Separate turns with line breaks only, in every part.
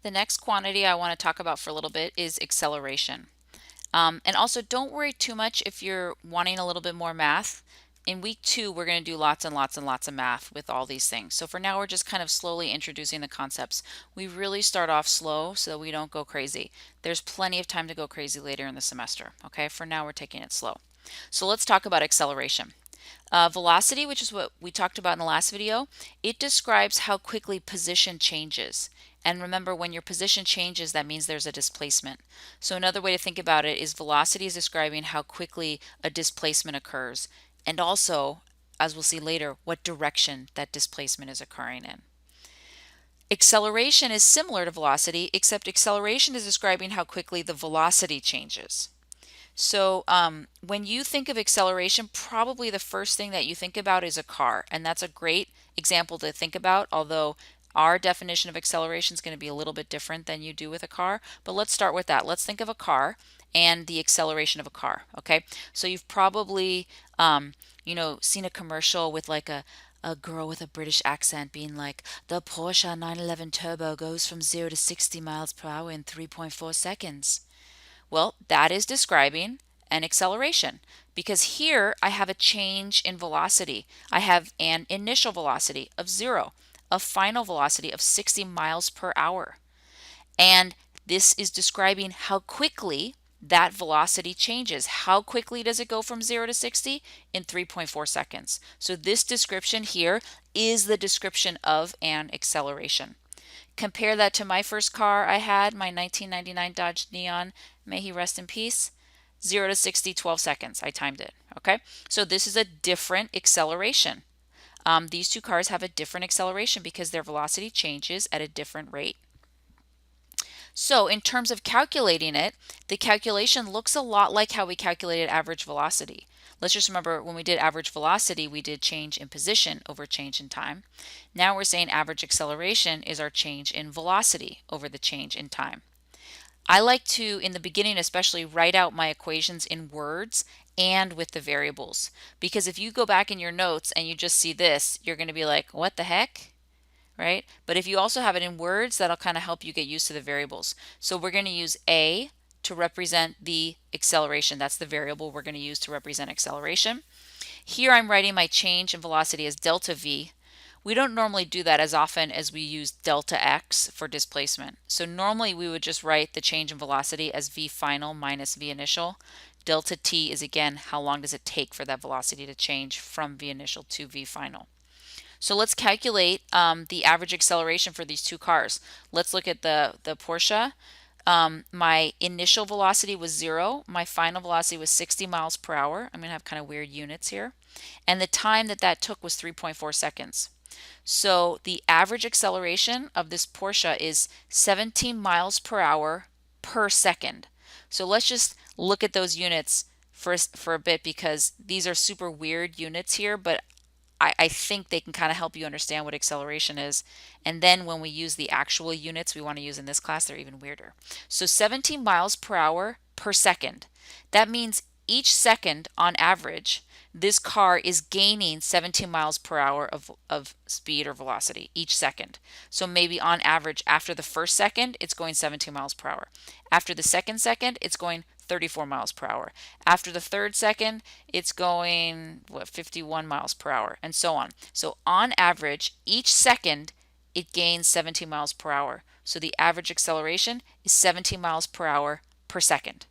The next quantity I want to talk about for a little bit is acceleration. And also don't worry too much if you're wanting a little bit more math. In week 2, we're going to do lots and lots and lots of math with all these things. So for now, we're just kind of slowly introducing the concepts. We really start off slow so that we don't go crazy. There's plenty of time to go crazy later in the semester. Okay, for now, we're taking it slow. So let's talk about acceleration. Velocity, which is what we talked about in the last video, it describes how quickly position changes. And remember, when your position changes, that means there's a displacement. So another way to think about it is velocity is describing how quickly a displacement occurs, and also, as we'll see later, what direction that displacement is occurring in. Acceleration is similar to velocity, except acceleration is describing how quickly the velocity changes. So when you think of acceleration, probably the first thing that you think about is a car. And that's a great example to think about, although our definition of acceleration is going to be a little bit different than you do with a car. But let's start with that. Let's think of a car and the acceleration of a car. Okay, so you've probably seen a commercial with like a girl with a British accent being like, the Porsche 911 Turbo goes from 0 to 60 miles per hour in 3.4 seconds. Well, that is describing an acceleration because here I have a change in velocity. I have an initial velocity of 0, a final velocity of 60 miles per hour. And this is describing how quickly that velocity changes. How quickly does it go from 0 to 60? In 3.4 seconds. So this description here is the description of an acceleration. Compare that to my first car I had, my 1999 Dodge Neon, may he rest in peace. 0 to 60, 12 seconds. I timed it. Okay, so this is a different acceleration. These two cars have a different acceleration because their velocity changes at a different rate. So in terms of calculating it, the calculation looks a lot like how we calculated average velocity. Let's just remember when we did average velocity, we did change in position over change in time. Now we're saying average acceleration is our change in velocity over the change in time. I like to, in the beginning especially, write out my equations in words and with the variables. Because if you go back in your notes and you just see this, you're going to be like, what the heck? Right? But if you also have it in words, that'll kind of help you get used to the variables. So we're going to use A to represent the acceleration. That's the variable we're going to use to represent acceleration. Here I'm writing my change in velocity as delta V. We don't normally do that as often as we use delta x for displacement. So normally we would just write the change in velocity as V final minus V initial. Delta t is again how long does it take for that velocity to change from V initial to V final. So let's calculate the average acceleration for these two cars. Let's look at the Porsche. My initial velocity was 0. My final velocity was 60 miles per hour. I'm going to have kind of weird units here. And the time that took was 3.4 seconds. So the average acceleration of this Porsche is 17 miles per hour per second. So let's just look at those units for a bit because these are super weird units here, but I think they can kind of help you understand what acceleration is. And then when we use the actual units we want to use in this class, they're even weirder. So 17 miles per hour per second. That means each second on average, this car is gaining 17 miles per hour of speed or velocity each second. So maybe on average, after the first second, it's going 17 miles per hour. After the second second, it's going 34 miles per hour. After the third second, it's going 51 miles per hour, and so on. So on average, each second, it gains 17 miles per hour. So the average acceleration is 17 miles per hour per second.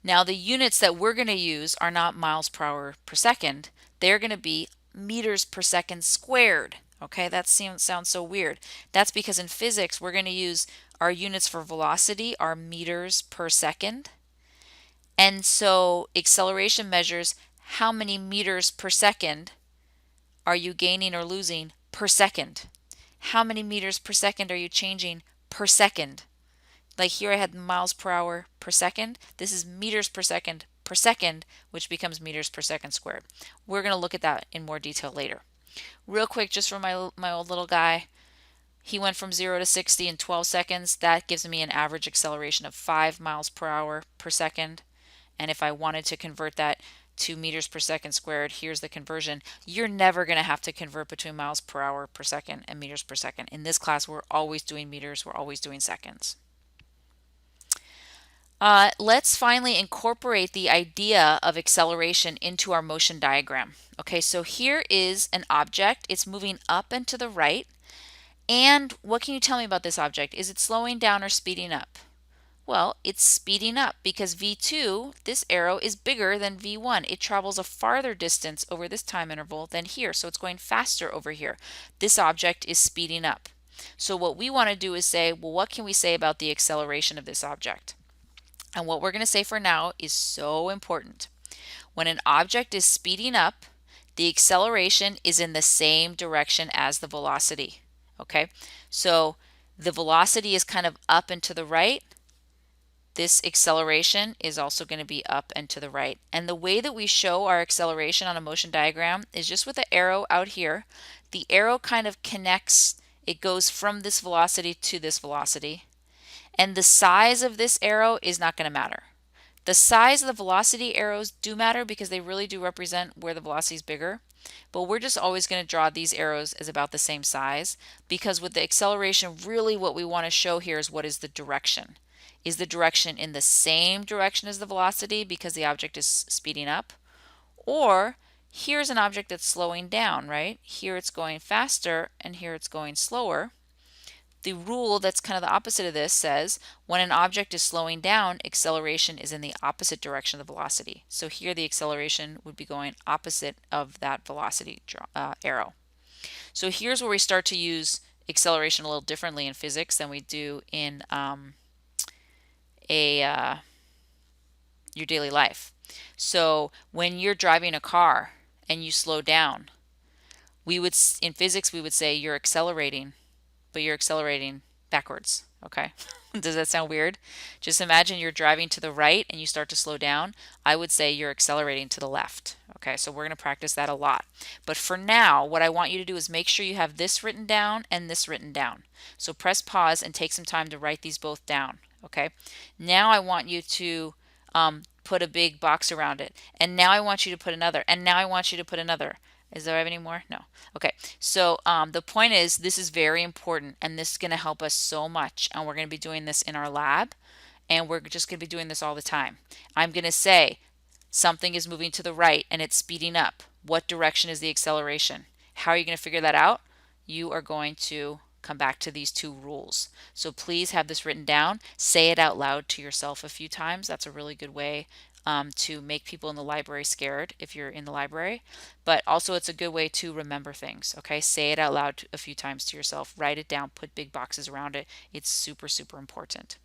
Now the units that we're going to use are not miles per hour per second. They're going to be meters per second squared. Okay, that sounds so weird. That's because in physics we're going to use our units for velocity are meters per second. And so acceleration measures how many meters per second are you gaining or losing per second. How many meters per second are you changing per second? Like here I had miles per hour per second. This is meters per second, which becomes meters per second squared. We're going to look at that in more detail later. Real quick, just for my old little guy, he went from 0 to 60 in 12 seconds. That gives me an average acceleration of 5 miles per hour per second. And if I wanted to convert that to meters per second squared. Here's the conversion. You're never going to have to convert between miles per hour per second and meters per second. In this class, we're always doing meters, we're always doing seconds. Let's finally incorporate the idea of acceleration into our motion diagram. Okay, so here is an object. It's moving up and to the right. And what can you tell me about this object? Is it slowing down or speeding up? Well, it's speeding up because V2, this arrow, is bigger than V1. It travels a farther distance over this time interval than here, so it's going faster over here. This object is speeding up. So what we want to do is say, well, what can we say about the acceleration of this object? And what we're going to say for now is so important. When an object is speeding up, the acceleration is in the same direction as the velocity. Okay, so the velocity is kind of up and to the right. This acceleration is also going to be up and to the right. And the way that we show our acceleration on a motion diagram is just with the arrow out here. The arrow kind of connects, it goes from this velocity to this velocity. And the size of this arrow is not going to matter. The size of the velocity arrows do matter because they really do represent where the velocity is bigger. But we're just always going to draw these arrows as about the same size, because with the acceleration, really what we want to show here is what is the direction. Is the direction in the same direction as the velocity because the object is speeding up? Or here's an object that's slowing down, right? Here it's going faster and here it's going slower. The rule that's kind of the opposite of this says when an object is slowing down, acceleration is in the opposite direction of the velocity. So here the acceleration would be going opposite of that velocity arrow. So here's where we start to use acceleration a little differently in physics than we do in your daily life. So when you're driving a car and you slow down, in physics we would say you're accelerating, but you're accelerating backwards. Okay. Does that sound weird? Just imagine you're driving to the right and you start to slow down. I would say you're accelerating to the left. Okay, so we're going to practice that a lot. But for now, what I want you to do is make sure you have this written down and this written down. So press pause and take some time to write these both down. Okay, now I want you to put a big box around it. And now I want you to put another. And now I want you to put another. Is there any more? No. Okay, so the point is this is very important and this is going to help us so much, and we're going to be doing this in our lab and we're just going to be doing this all the time. I'm going to say something is moving to the right and it's speeding up. What direction is the acceleration? How are you going to figure that out? You are going to come back to these two rules. So please have this written down. Say it out loud to yourself a few times. That's a really good way to make people in the library scared if you're in the library. But also it's a good way to remember things. Okay, say it out loud a few times to yourself. Write it down. Put big boxes around it. It's super, super important.